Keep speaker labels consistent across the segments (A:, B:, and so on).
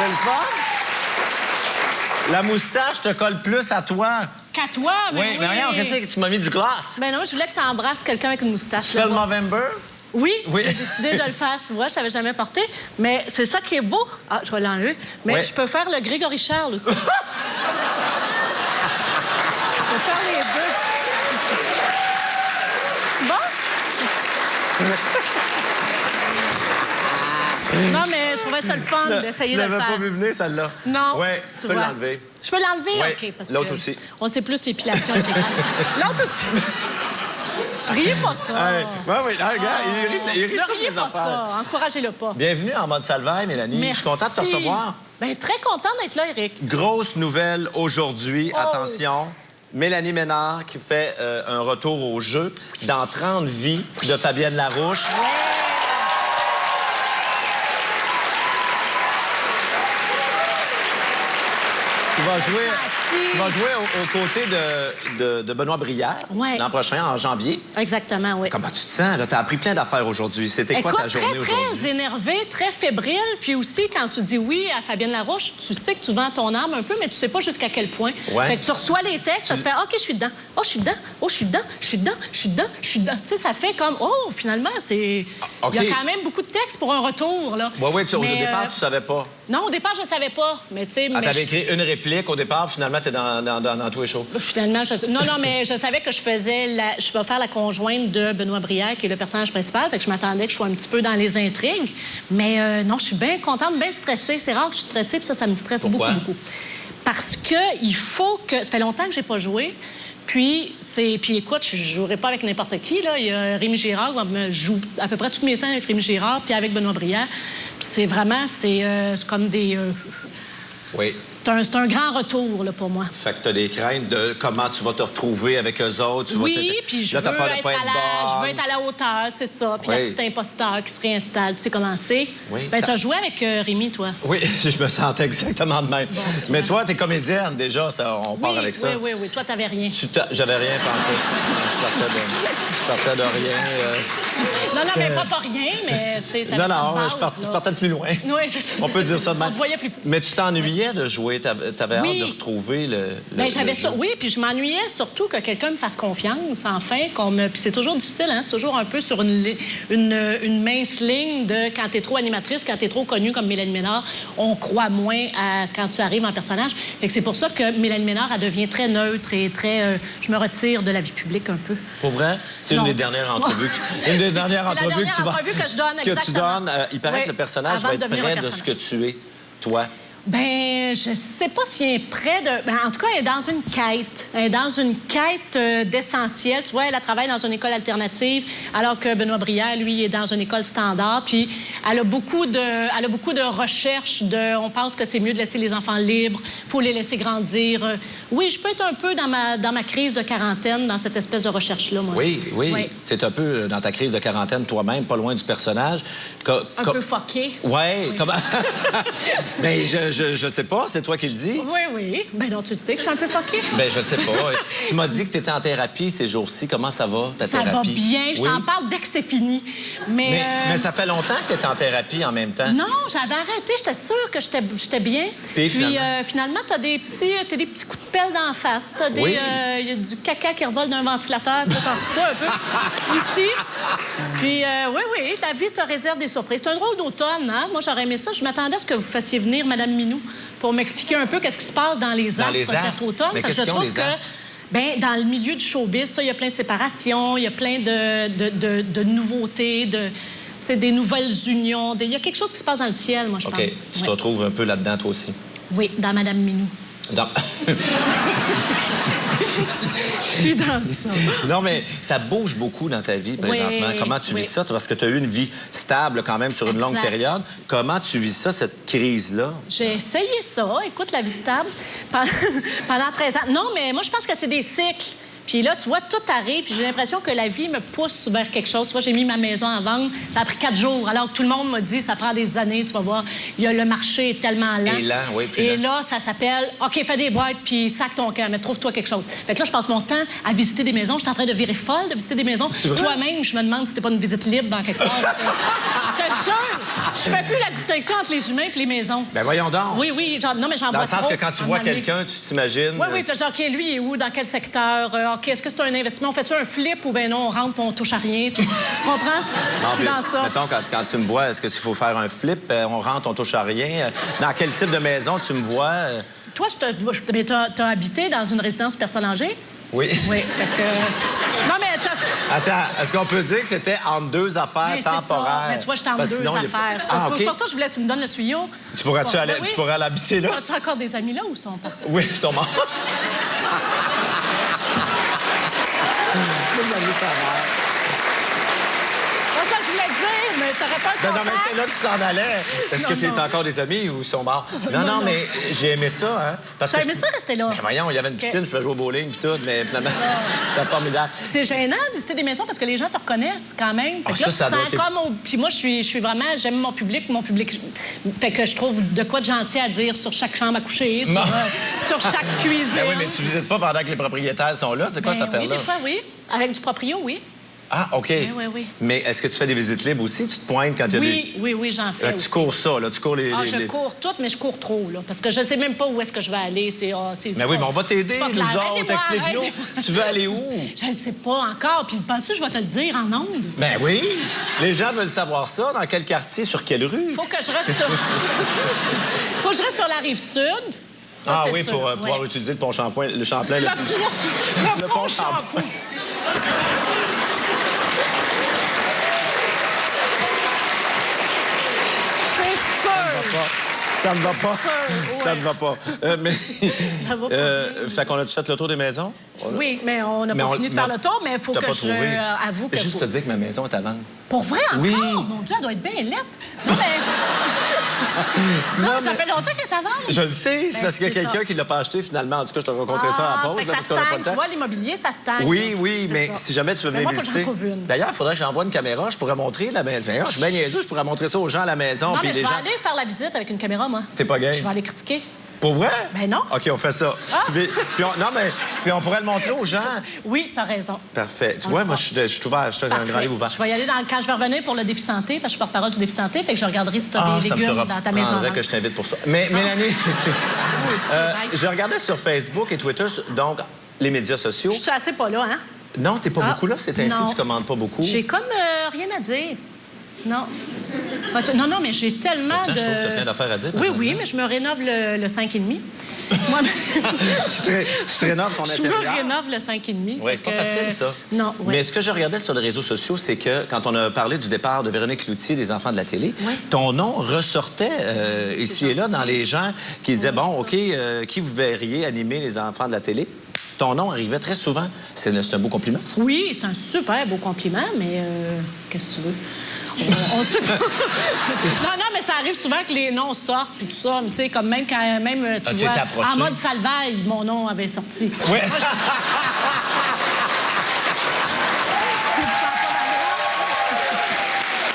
A: C'est le fun? La moustache te colle plus à toi.
B: Qu'à toi, mais
A: Oui, mais regarde, qu'est-ce que tu m'as mis du glace?
B: Ben non, je voulais que tu embrasses quelqu'un avec une moustache.
A: Tu fais le Movember?
B: Oui,
A: Oui.
B: j'ai décidé de le faire, tu vois, je savais jamais porté. Mais c'est ça qui est beau. Ah, je vais l'enlever. Mais
A: Ouais.
B: je peux faire le Grégory Charles aussi. Je peux faire les deux. C'est bon? Non, mais je trouvais ça le fun d'essayer de le
A: Je l'avais
B: faire.
A: pas vu venir, celle-là.
B: Non.
A: Oui,
B: tu
A: tu peux
B: vois.
A: l'enlever.
B: Je peux l'enlever?
A: Oui,
B: OK. Parce
A: l'autre
B: que
A: aussi.
B: On sait plus épilation intégrale. L'autre aussi. Riez pas ça.
A: Oui, oui, là, regarde, il rit de
B: Ne
A: toutes
B: riez
A: les
B: pas
A: affaires.
B: ça. Encouragez-le pas.
A: Bienvenue en mode salvaille, Mélanie.
B: Merci.
A: Je suis content de te recevoir.
B: Bien, très contente d'être là, Éric.
A: Grosse nouvelle aujourd'hui.
B: Oh.
A: Attention. Mélanie Ménard qui fait un retour au jeu dans 30 vies de Fabienne Larouche. Tu vas jouer aux côtés de Benoît Brière
B: Ouais.
A: l'an prochain, en janvier.
B: Exactement, oui.
A: Comment tu te sens? Tu as appris plein d'affaires aujourd'hui. C'était quoi
B: Écoute,
A: ta journée
B: très
A: aujourd'hui?
B: énervée, très fébrile. Puis aussi, quand tu dis oui à Fabienne Larouche, tu sais que tu vends ton âme un peu, mais tu sais pas jusqu'à quel point.
A: Ouais.
B: Fait que tu reçois les textes, tu fais « OK, je suis dedans. Oh, je suis dedans. Oh, je suis dedans. Je suis dedans. Je suis dedans. Je suis dedans. » Tu sais, ça fait comme « Oh, finalement, c'est...
A: OK.
B: Il y a quand même beaucoup de textes pour un retour, là.
A: Oui, oui, au
B: Mais,
A: départ, tu savais pas.
B: Non, au départ, je savais pas. Mais tu sais...
A: Ah,
B: mais
A: t'avais
B: je-
A: écrit une réplique au départ, finalement, t'es dans tous les shows.
B: Finalement, non, mais je savais que je vais faire la conjointe de Benoît Brière, qui est le personnage principal. Fait que je m'attendais que je sois un petit peu dans les intrigues. Mais non, je suis bien contente, bien stressée. C'est rare que je suis stressée, puis ça me stresse
A: Pourquoi?
B: beaucoup. Parce que il faut que... Ça fait longtemps que j'ai pas joué. Puis écoute, je jouerai pas avec n'importe qui, là. Il y a Rémi Girard, qui joue à peu près toutes mes scènes avec Rémi Girard, puis avec Benoît Brière. Puis c'est vraiment, c'est comme des...
A: Oui.
B: C'est un grand retour, là, pour moi.
A: Fait que t'as des craintes de comment tu vas te retrouver avec eux autres. Tu
B: Oui,
A: vas
B: puis je
A: là,
B: veux,
A: t'as peur de
B: être
A: pas être
B: je veux
A: bonne.
B: être à la hauteur, c'est ça. Puis
A: Oui.
B: la petite imposteur qui se réinstalle. Tu sais comment c'est?
A: Oui,
B: Ben,
A: ça-
B: t'as joué avec Rémi, toi.
A: Oui, je me sentais exactement de même.
B: tu
A: Mais
B: vois.
A: toi, t'es comédienne, déjà, on part avec ça.
B: Oui. Toi, t'avais rien.
A: J'avais rien pensé. Je partais de rien.
B: Non, mais pas rien, mais tu sais, t'avais
A: Non,
B: pas de base,
A: je
B: là.
A: partais de plus loin.
B: Oui, c'est ça.
A: On peut dire ça de même.
B: On te voyait plus petit.
A: Mais tu t'ennuyais de jouer. T'avais hâte
B: Oui.
A: de retrouver le
B: Ben, j'avais
A: jeu.
B: ça. Oui, puis je m'ennuyais surtout que quelqu'un me fasse confiance, enfin, Puis c'est toujours difficile, hein? C'est toujours un peu sur une mince ligne de quand t'es trop animatrice, quand t'es trop connue comme Mélanie Ménard, on croit moins à quand tu arrives en personnage. Fait que c'est pour ça que Mélanie Ménard, elle devient très neutre et très... je me retire de la vie publique un peu.
A: Pour vrai? C'est une
B: Non.
A: des dernières entrevues. Une des dernières
B: C'est la
A: entrevues
B: dernière
A: que tu vas...
B: entrevue que je donne, exactement.
A: Il paraît
B: Oui,
A: que le personnage
B: avant
A: va
B: de
A: être
B: devenir
A: près
B: un
A: de ce que
B: personnage.
A: tu es, toi.
B: Ben, je sais pas s'il est près de... Ben, en tout cas, elle est dans une quête. Elle est dans une quête d'essentiel. Tu vois, elle travaille dans une école alternative, alors que Benoît Brière, lui, est dans une école standard. Puis elle a beaucoup de recherches on pense que c'est mieux de laisser les enfants libres, faut les laisser grandir. Oui, je peux être un peu dans ma crise de quarantaine, dans cette espèce de recherche-là, moi.
A: Oui. T'es un peu dans ta crise de quarantaine toi-même, pas loin du personnage.
B: Un peu fucké.
A: Oui. Comment... Ben, je sais pas, c'est toi qui le dis.
B: Oui. Ben non, tu sais que je suis un peu fucké.
A: Ben, je sais pas. Tu m'as dit que tu étais en thérapie ces jours-ci. Comment ça va, ta
B: Ça
A: thérapie?
B: va bien. Je
A: Oui.
B: t'en parle dès que c'est fini. Mais
A: ça fait longtemps que tu es en thérapie en même temps.
B: non, j'avais arrêté. J'étais sûre que j'étais bien.
A: Puis,
B: finalement, t'as des petits coups de pelle d'en face.
A: Oui.
B: Il y a du caca qui revole d'un ventilateur. Puis t'en reçois un peu ici. Puis, oui, la vie te réserve des surprises. C'est un drôle d'automne, hein? Moi, j'aurais aimé ça. Je m'attendais à ce que vous fassiez venir Mme Minou pour m'expliquer un peu qu'est-ce qui se passe dans les astres cet automne.
A: Mais
B: Parce
A: qu'est-ce
B: que je
A: qu'ils ont,
B: trouve
A: les
B: que...
A: astres?
B: Ben, dans le milieu du showbiz, ça, il y a plein de séparations, il y a plein de nouveautés, tu sais, des nouvelles unions. Il y a quelque chose qui se passe dans le ciel, moi, je
A: OK.
B: pense.
A: Tu te
B: Ouais.
A: retrouves un peu là-dedans, toi aussi.
B: Oui, dans Madame Minou.
A: Dans-
B: Je suis dans ça.
A: Non, mais ça bouge beaucoup dans ta vie présentement.
B: Oui,
A: Comment tu vis
B: oui.
A: ça? Parce que tu as eu une vie stable quand même sur une longue
B: Exact.
A: période. Comment tu vis ça, cette crise-là?
B: J'ai essayé ça. Écoute, la vie stable pendant 13 ans. Non, mais moi, je pense que c'est des cycles. Puis là, tu vois, tout arrive, puis j'ai l'impression que la vie me pousse vers quelque chose. Tu vois, j'ai mis ma maison en vente, ça a pris 4 jours, alors que tout le monde m'a dit, ça prend des années, tu vas voir. Le marché est tellement lent.
A: Et lent, oui, plus
B: Et
A: lent.
B: là, ça s'appelle, OK, fais des boîtes, puis sac ton camp, mais trouve-toi quelque chose. Fait que là, je passe mon temps à visiter des maisons. Je suis en train de virer folle de visiter des maisons.
A: C'est vrai?
B: Toi-même, je me demande si c'était pas une visite libre dans quelque part. Je te jure! Je fais plus la distinction entre les humains et les maisons.
A: Ben voyons donc.
B: Oui, oui, non, mais j'en vois
A: Dans le sens
B: trop,
A: que quand tu
B: à un
A: vois
B: moment donné.
A: quelqu'un, tu t'imagines...
B: Oui, oui, c'est genre, OK, lui, il est où, dans quel secteur? OK, est-ce que c'est un investissement? On fait-tu un flip ou ben non, on rentre et on touche à rien? Tu comprends? Je suis dans ça.
A: Mettons, quand tu me vois, est-ce qu'il faut faire un flip? On rentre, on touche à rien. Dans quel type de maison tu me vois?
B: Toi, mais t'as habité dans une résidence personne âgée?
A: Oui.
B: Oui, fait que... Non, mais t'as...
A: Attends, est-ce qu'on peut dire que c'était entre deux affaires
B: Mais c'est
A: temporaires?
B: ça. Mais tu vois, j'étais en
A: Parce que
B: deux
A: sinon, il y a-
B: affaires.
A: Ah,
B: C'est
A: OK.
B: pour ça que je voulais que tu me donnes le tuyau.
A: Tu pourrais-tu aller,
B: Oui.
A: tu pourrais aller habiter là?
B: As-tu encore des amis là ou sont pas?
A: Oui, sûrement.
B: C'est ça que je voulais te dire, mais t'aurais pas le
A: Non, mais
B: contact.
A: c'est là que tu t'en allais. Est-ce que
B: Non,
A: tu
B: non.
A: encore des amis ou ils sont morts? Non, mais j'ai aimé ça, hein? Parce
B: T'as
A: que
B: aimé ça, rester là?
A: Ben voyons, il y avait une piscine, je faisais jouer au bowling et tout, mais finalement, c'était formidable.
B: Puis c'est gênant de visiter des maisons parce que les gens te reconnaissent quand même. Fait que
A: Ah,
B: là,
A: ça
B: tu
A: doit
B: sens
A: être-
B: comme Puis moi, je suis vraiment... J'aime mon public. Fait que je trouve de quoi de gentil à dire sur chaque chambre à coucher,
A: Non.
B: sur chaque cuisine.
A: Ben oui, mais tu visites pas pendant que les propriétaires sont là. C'est quoi cette
B: Ben oui,
A: affaire-là?
B: des fois, oui. Avec du proprio, oui.
A: Ah, OK.
B: Oui.
A: Mais est-ce que tu fais des visites libres aussi? Tu te pointes quand il y a des...
B: Oui, j'en fais
A: Là, tu
B: aussi.
A: cours ça, là. Tu cours les...
B: Ah,
A: les-
B: je
A: les-
B: cours tout, mais je cours trop, là. Parce que je sais même pas où est-ce que je vais aller. C'est...
A: Mais oui, mais on va t'aider, nous
B: clair.
A: autres.
B: Aidez-moi,
A: Explique-nous.
B: aidez-moi.
A: Tu veux aller où?
B: Je ne sais pas encore. Puis penses-tu que je vais te le dire en ondes?
A: Ben oui. Les gens veulent savoir ça. Dans quel quartier? Sur quelle rue?
B: Faut que je reste sur... Faut que je reste sur la rive sud. Ça,
A: Ah
B: c'est
A: oui,
B: sûr.
A: pour pouvoir
B: Ouais.
A: utiliser le pont Champlain, le Champlain le plus...
B: Le pont Champlain. C'est sûr.
A: Ça ne va pas.
B: ouais.
A: Ça ne va pas. Mais...
B: Ça va pas
A: fait qu'on a-tu fait le tour des maisons?
B: Oui, mais on n'a
A: Mais
B: pas
A: on-
B: fini de faire
A: mais
B: le tour, mais il faut
A: T'as
B: que
A: pas
B: je
A: trouvé.
B: avoue que...
A: Juste te dire que ma maison est à vendre.
B: Pour vrai, encore?
A: Oui.
B: Mon Dieu, elle doit être bien lettre. Non, mais... non, mais ça fait longtemps qu'elle est à vendre.
A: Je le sais, c'est
B: Ben,
A: parce qu'il y a
B: c'est
A: quelqu'un
B: ça.
A: qui l'a pas acheté finalement. En tout cas, je te raconterai ça à la
B: ça
A: pause.
B: fait que
A: là,
B: ça
A: parce qu'on a pas
B: stagne.
A: le
B: Tu
A: temps.
B: vois, l'immobilier, ça stagne.
A: Oui, oui,
B: C'est
A: mais
B: ça.
A: si jamais tu veux
B: Mais
A: venir
B: moi, faut que
A: visiter...
B: j'en trouve une.
A: D'ailleurs, il faudrait que j'envoie une caméra. Je pourrais montrer la maison. Je suis bien niaiseux, je pourrais montrer ça aux gens à la maison.
B: Non,
A: Puis
B: mais je
A: les
B: vais
A: gens...
B: aller faire la visite avec une caméra, moi.
A: T'es pas gay?
B: Je vais aller critiquer.
A: Pour vrai?
B: Ben non.
A: OK, on fait ça.
B: Ah.
A: Non, mais puis on pourrait le montrer aux gens.
B: Oui, t'as raison.
A: Parfait. Tu
B: On
A: vois,
B: le
A: moi,
B: fera.
A: je suis ouvert. Je suis un
B: Parfait.
A: grand livre ouvert.
B: Je vais y aller quand je vais revenir pour le défi santé, parce que je suis porte-parole du défi santé, fait que je regarderai si tu as des
A: ça me
B: légumes
A: fera
B: dans ta maison.
A: prendrait
B: à
A: que je t'invite pour ça. Mais Mélanie,
B: vendre.
A: je regardais sur Facebook et Twitter, donc les médias sociaux.
B: Je suis assez pas là, hein?
A: Non, t'es pas
B: Ah,
A: beaucoup là, c'est ainsi,
B: non.
A: tu commandes pas beaucoup.
B: J'ai comme rien à dire. Non. Non, mais j'ai tellement
A: Pourtant,
B: de...
A: je trouve que t'as plein d'affaires à dire,
B: Oui,
A: présentement.
B: mais je me rénove le 5,5. Moi,
A: tu te rénoves ton
B: je me
A: intérieur.
B: rénove le 5,5.
A: Oui, c'est pas facile, ça.
B: Non, oui.
A: Mais ce que je regardais sur les réseaux sociaux, c'est que quand on a parlé du départ de Véronique Cloutier des Enfants de la télé,
B: Oui.
A: ton nom ressortait ici et là dans les gens qui disaient, bon, OK, qui vous verriez animer les Enfants de la télé? Ton nom arrivait très souvent. C'est un beau compliment, ça.
B: Oui, c'est un super beau compliment, mais qu'est-ce que tu veux? On sait pas. non, mais ça arrive souvent que les noms sortent puis tout ça. Tu sais, comme même quand tu
A: As-tu
B: vois,
A: été approché?
B: en mode salvaille, mon nom avait sorti.
A: Oui.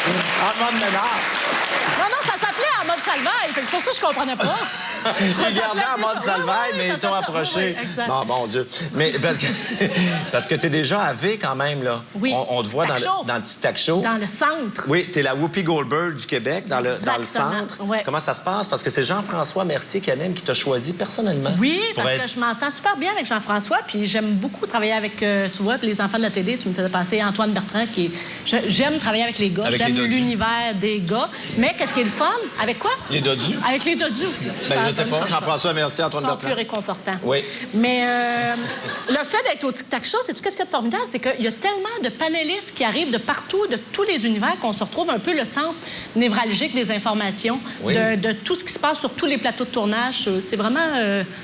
A: En mode ménard.
B: Non, ça s'appelait en mode salvaille. Fait que c'est pour ça que je comprenais pas.
A: Ils gardaient en mode salvaille,
B: Oui,
A: mais
B: ça
A: ils t'ont
B: s'appelle-
A: approché.
B: oui, exact.
A: Non, bon Dieu. Mais parce que t'es déjà à V quand même, là.
B: Oui,
A: On te voit
B: Tic Tac Show.
A: dans le Tic Tac Show.
B: Dans le centre.
A: Oui, t'es la Whoopi Goldberg du Québec, dans le
B: Exactement,
A: centre.
B: ouais.
A: Comment ça se passe? Parce que c'est Jean-François Mercier qui anime, qui t'a choisi personnellement.
B: Oui,
A: pour
B: parce
A: être-
B: que je m'entends super bien avec Jean-François, puis j'aime beaucoup travailler avec, tu vois, les enfants de la télé. Tu me faisais passer Antoine Bertrand, j'aime travailler avec les gars,
A: Avec les
B: j'aime
A: dodus.
B: l'univers des gars. Mais qu'est-ce qui est le fun? Avec quoi?
A: Les dodus?
B: Avec les dodus aussi.
A: Ben, je sais
B: Antoine
A: pas.
B: Bertrand.
A: Jean-François Mercier, Antoine
B: Ils sont
A: Bertrand.
B: plus réconfortants.
A: Oui.
B: Mais le fait d'être au Tic Tac Show, c'est tout ce qu'il y a de formidable, c'est qu'il y a tellement de panélistes qui arrivent de partout, de tous les univers, qu'on se retrouve un peu le centre névralgique des informations,
A: Oui.
B: de tout ce qui se passe sur tous les plateaux de tournage. C'est vraiment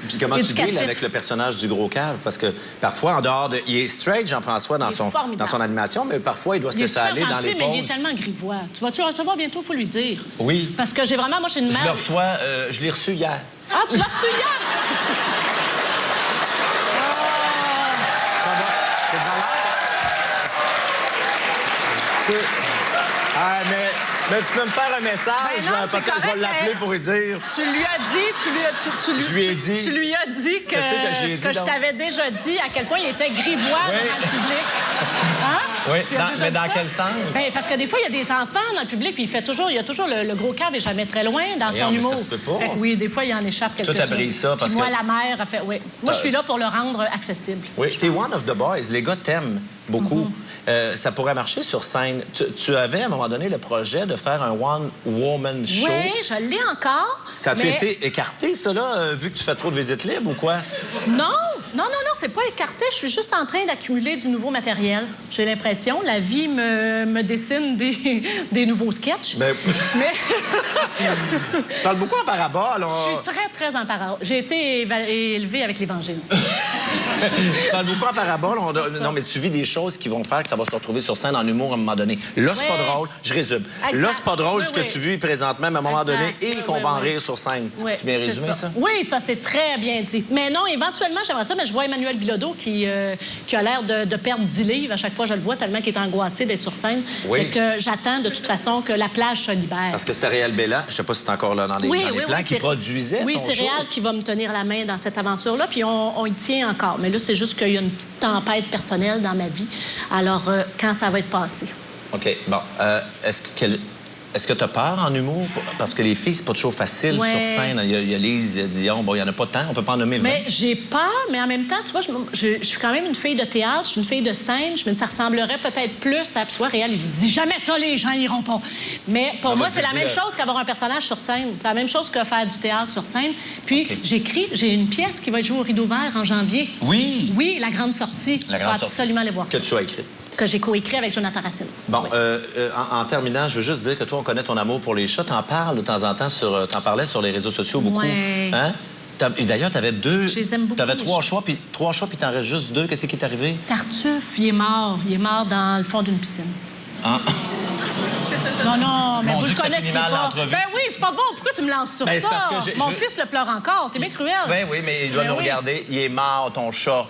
A: Puis comment tu
B: éducatif.
A: deals avec le personnage du gros cave? Parce que parfois, en dehors de... Il est straight, Jean-François, dans
B: Il est
A: son
B: formidable.
A: animation, mais parfois, il doit se
B: Il est
A: laisser
B: super
A: aller dans
B: gentil,
A: les
B: mais il est
A: pauses.
B: tellement grivois. Tu vas-tu le recevoir bientôt? Il faut lui dire.
A: Oui.
B: Parce que j'ai vraiment... Moi, j'ai une
A: Je
B: mère...
A: le reçois, je l'ai reçu hier.
B: Ah, tu l'as reçu hier?
A: Ah, mais tu peux me faire un message,
B: Ben non, c'est
A: peut-être je vais
B: correct,
A: l'appeler
B: mais-
A: pour lui dire.
B: Tu lui as dit,
A: Je lui ai dit.
B: Tu lui as dit que,
A: Qu'est-ce que j'ai dit,
B: que je
A: donc?
B: t'avais déjà dit à quel point il était grivois
A: Oui.
B: devant le public. Hein?
A: Oui,
B: Tu as déjà
A: mais
B: vu
A: dans
B: ça?
A: quel sens?
B: Ben, parce que des fois, il y a des enfants dans le public, puis il y a toujours le gros cave et jamais très loin dans son
A: mais
B: humour.
A: ça se peut pas.
B: Fait que oui, des fois, il en échappe quelques-uns.
A: Toi, t'as brisé ça parce
B: puis moi,
A: que-
B: la mère a fait... Oui. Moi, je suis là pour le rendre accessible.
A: Oui, t'es one of the boys. Les gars t'aiment beaucoup. Ça pourrait marcher sur scène. Tu avais, à un moment donné, le projet de faire un one-woman show.
B: Oui, je l'ai encore.
A: Ça a-tu
B: mais-
A: été écarté, ça, là, vu que tu fais trop de visites libres ou quoi?
B: Non, c'est pas écarté. Je suis juste en train d'accumuler du nouveau matériel. J'ai l'impression. La vie me dessine des nouveaux sketchs.
A: Ben-
B: Mais
A: Tu parles beaucoup en parabole.
B: je suis très, très en parole. J'ai été élevée avec l'Évangile.
A: Tu parles beaucoup en parabole. Non, mais tu vis des choses qui vont faire que ça va se retrouver sur scène en humour à un moment donné. Là, c'est
B: Oui.
A: pas drôle. Je résume.
B: Exact.
A: Là, c'est pas drôle
B: Oui,
A: ce que
B: oui.
A: tu vis présentement, mais à un moment
B: Exact.
A: donné, et
B: Oui,
A: qu'on
B: oui,
A: va en
B: oui.
A: rire sur scène.
B: Oui,
A: Tu bien
B: c'est
A: résumé, ça?
B: Oui, ça, c'est très bien dit. Mais non, éventuellement, j'aimerais ça, mais je vois Emmanuel Bilodeau qui a l'air de perdre 10 livres. À chaque fois, je le vois tellement qu'il est angoissé d'être sur scène.
A: Oui.
B: Fait que j'attends de toute façon que la plage se libère.
A: Parce que c'était Réal Bélan, je sais pas si c'est encore là dans les, dans les plans, qui
B: c'est-
A: produisait
B: Oui,
A: ton
B: c'est
A: show.
B: Réal qui va me tenir la main dans cette aventure-là, puis on y tient encore. Mais là, c'est juste qu'il y a une petite tempête personnelle dans ma vie. Alors, quand ça va être passé?
A: OK. Bon. Est-ce que tu as peur en humour? Parce que les filles, c'est pas toujours facile
B: Ouais.
A: sur scène. Il y a Lise, il y a Dion. Bon, il y en a pas tant. On peut pas en nommer 20.
B: Mais j'ai peur, mais en même temps, tu vois, je suis quand même une fille de théâtre, je suis une fille de scène. Je me dis, ça ressemblerait peut-être plus à... Puis tu vois, Réal, il dit, dis jamais ça, les gens iront pas. Mais pour
A: Non,
B: moi,
A: mais
B: c'est la même chose qu'avoir un personnage sur scène. C'est la même chose que faire du théâtre sur scène. Puis
A: OK.
B: j'ai une pièce qui va être jouée au Rideau Vert en janvier.
A: Oui!
B: Oui, La Grande Sortie.
A: La grande
B: Faut
A: sortie.
B: absolument aller voir
A: Que
B: ça.
A: tu as écrit.
B: Que j'ai coécrit avec Jonathan Racine.
A: Bon,
B: Oui.
A: en terminant, je veux juste dire que toi, on connaît ton amour pour les chats. T'en parles de temps en temps t'en parlais sur les réseaux sociaux beaucoup.
B: Ouais.
A: Hein? Et d'ailleurs, t'avais deux.
B: Je les aime beaucoup,
A: T'avais
B: les
A: trois chats, puis t'en restes juste deux. Qu'est-ce qui est arrivé?
B: Tartuffe, il est mort. Il est mort dans le fond d'une piscine.
A: Hein?
B: Non, mais
A: Mon
B: vous
A: Dieu,
B: le
A: que ça
B: connaissez
A: finit mal,
B: pas.
A: l'entrevue.
B: Ben oui, c'est pas bon. Pourquoi tu me lances sur
A: Ben, c'est
B: ça?
A: parce que
B: Mon fils le pleure encore. T'es bien cruel.
A: Oui, mais il doit
B: Ben
A: nous
B: oui.
A: regarder. Il est mort, ton chat.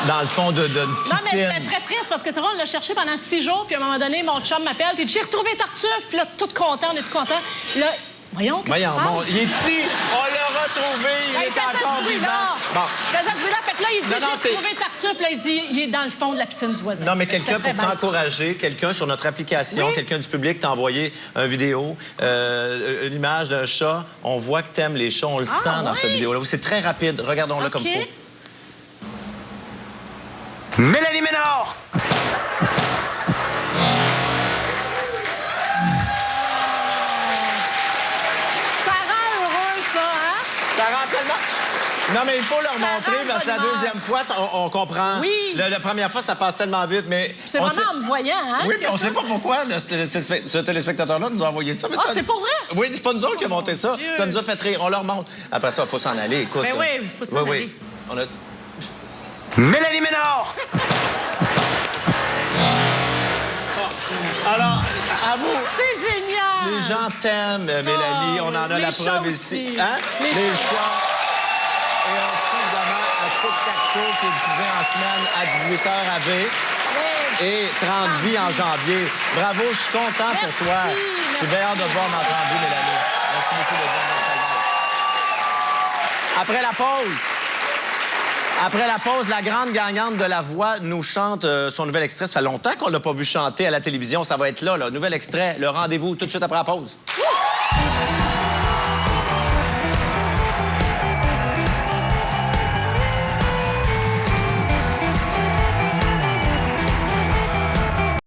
A: Dans le fond d'une piscine.
B: Non, mais c'était très triste parce que c'est vrai, on l'a cherché pendant 6 jours, puis à un moment donné, mon chum m'appelle, puis j'ai retrouvé Tartuffe, puis là, tout content, on est tout content. Là, voyons, qu'est-ce qui se
A: Voyons,
B: passe?
A: bon, il est ici. On l'a retrouvé. Il
B: Hey,
A: est
B: fais ça,
A: encore
B: ce bruit-là.
A: vivant. Bon.
B: Fais ça, ce bruit-là. Fait que là, il dit,
A: Non,
B: j'ai
A: c'est-
B: retrouvé Tartuffe, là, il dit, il est dans le fond de la piscine du voisin.
A: Non, mais
B: Fait que
A: quelqu'un
B: c'était
A: pour
B: très bête.
A: t'encourager, quelqu'un sur notre application,
B: Oui.
A: quelqu'un du public t'a envoyé une vidéo, une image d'un chat. On voit que t'aimes les chats, on le
B: Ah,
A: sent dans
B: oui.
A: cette vidéo-là. C'est très rapide. Regardons-le
B: OK.
A: comme faut.
C: Mélanie Ménard!
B: Ça rend heureux, ça, hein?
A: Ça rend tellement... Non, mais il faut leur montrer,
B: rend
A: parce que la
B: bonnement.
A: deuxième fois, on comprend.
B: Oui.
A: La première fois, ça passe tellement vite, mais...
B: C'est
A: on
B: vraiment
A: sait-
B: en me voyant, hein?
A: Oui, mais on
B: que ça-
A: sait pas pourquoi ce téléspectateur-là nous a envoyé ça. Mais
B: Ah,
A: ça-
B: c'est pour vrai?
A: Oui, c'est pas nous autres qui avons monté ça.
B: Dieu.
A: Ça nous a fait rire. On leur montre. Après ça, il faut s'en aller. Écoute.
B: Ben oui, faut s'en
A: oui,
B: aller.
A: Oui. On a...
C: Mélanie Ménard!
A: Alors, à vous.
B: C'est génial!
A: Les gens t'aiment, Mélanie. On en a
B: les
A: la
B: chats
A: preuve
B: aussi.
A: ici. Hein?
B: Les
A: Les
B: chats.
A: chats. Et on suit évidemment à Tic Tac Show qui est diffusé en semaine à 18h à V.
B: Oui.
A: Et 30 vies en janvier. Bravo, je suis content pour
B: Merci,
A: toi. Je suis bien hâte de te voir dans 30 vies, Mélanie. Merci beaucoup de voir notre salon. Après la pause, la grande gagnante de La Voix nous chante son nouvel extrait. Ça fait longtemps qu'on l'a pas vu chanter à la télévision. Ça va être là. Nouvel extrait, le rendez-vous tout de suite après la pause.
B: Wouh!